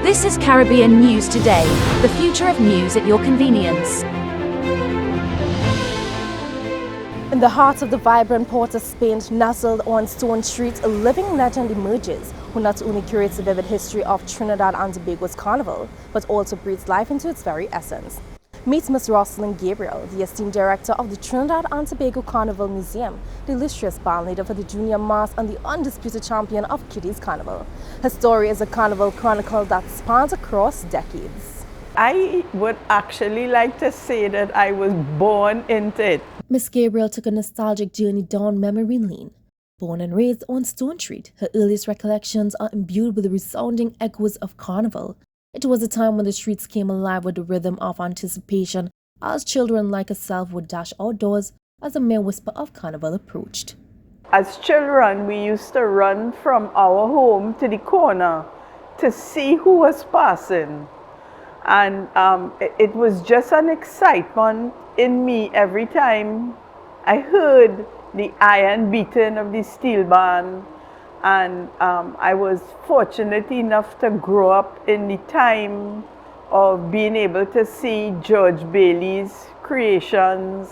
This is Caribbean News Today, the future of news at your convenience. In the heart of the vibrant port of Spain, nestled on Stone Street, a living legend emerges who not only curates the vivid history of Trinidad and Tobago's Carnival, but also breathes life into its very essence. Meet Miss Rosalind Gabriel, the esteemed director of the Trinidad and Tobago Carnival Museum, the illustrious band leader for the junior mass and the undisputed champion of kiddies carnival. Her story is a carnival chronicle that spans across decades. I would actually like to say that I was born into it. Miss Gabriel took a nostalgic journey down memory lane. Born and raised on Stone Street, her earliest recollections are imbued with the resounding echoes of Carnival. It was a time when the streets came alive with the rhythm of anticipation as children like herself would dash outdoors as the mere whisper of Carnival approached. As children, we used to run from our home to the corner to see who was passing. And it was just an excitement in me every time I heard the iron beating of the steel band. And I was fortunate enough to grow up in the time of being able to see George Bailey's creations,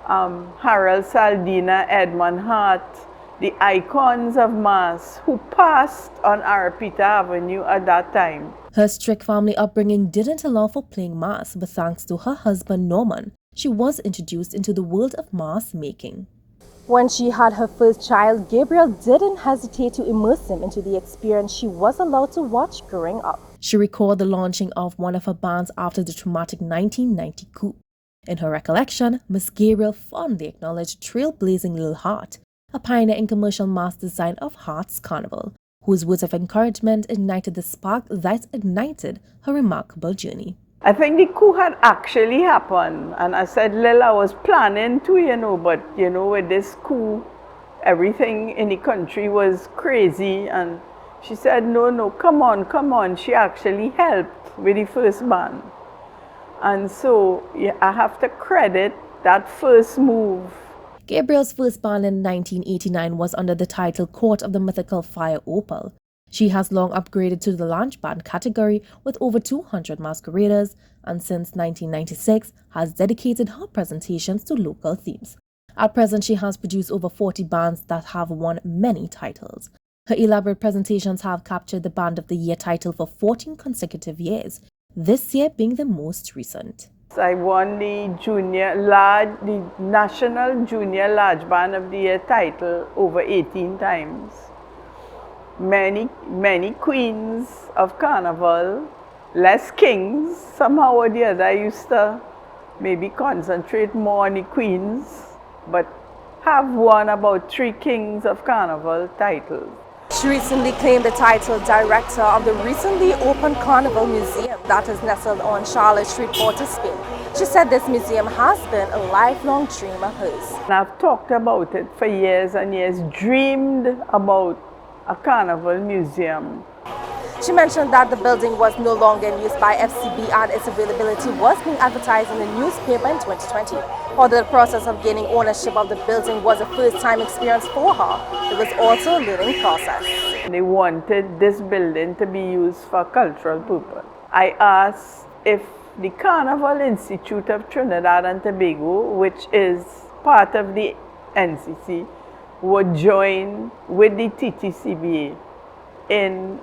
Harold Saldina, Edmund Hart, the icons of mass who passed on Arapita Avenue at that time. Her strict family upbringing didn't allow for playing mass, but thanks to her husband Norman, she was introduced into the world of mass making. When she had her first child, Gabriel didn't hesitate to immerse him into the experience she was allowed to watch growing up. She recalled the launching of one of her bands after the traumatic 1990 coup. In her recollection, Miss Gabriel fondly acknowledged trailblazing Little Heart, a pioneer in commercial mass design of Heart's Carnival, whose words of encouragement ignited the spark that ignited her remarkable journey. I think the coup had actually happened, and I said, Lil, I was planning to, but with this coup, everything in the country was crazy, and she said, no, come on. She actually helped with the first band. And so I have to credit that first move. Gabriel's first band in 1989 was under the title Court of the Mythical Fire Opal. She has long upgraded to the lounge band category with over 200 masqueraders, and since 1996 has dedicated her presentations to local themes. At present, she has produced over 40 bands that have won many titles. Her elaborate presentations have captured the Band of the Year title for 14 consecutive years, this year being the most recent. I won the National Junior Large Band of the Year title over 18 times. Many queens of Carnival, less kings. Somehow or the other, I used to maybe concentrate more on the queens, but have won about 3 kings of Carnival titles. She recently claimed the title Director of the recently opened Carnival Museum that is nestled on Charlotte Street, Port of Spain. She said this museum has been a lifelong dream of hers. And I've talked about it for years and years, dreamed about a Carnival museum. She mentioned that the building was no longer in use by FCB and its availability was being advertised in the newspaper in 2020. Although the process of gaining ownership of the building was a first-time experience for her, it was also a learning process. They wanted this building to be used for cultural purpose. I asked if the Carnival Institute of Trinidad and Tobago, which is part of the NCC, would join with the TTCBA in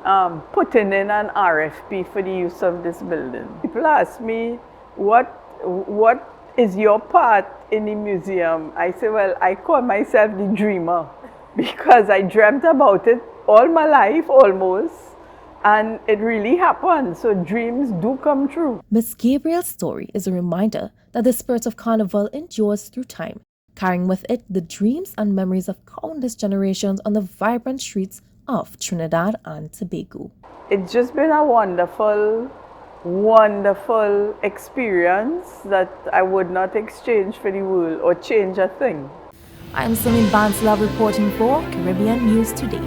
putting in an RFP for the use of this building. People ask me, what is your part in the museum? I say, well, I call myself the dreamer because I dreamt about it all my life almost, and it really happened. So dreams do come true. Miss Gabriel's story is a reminder that the spirit of Carnival endures through time, carrying with it the dreams and memories of countless generations on the vibrant streets of Trinidad and Tobago. It's just been a wonderful experience that I would not exchange for the world or change a thing. I am Rosalind reporting for Caribbean News Today.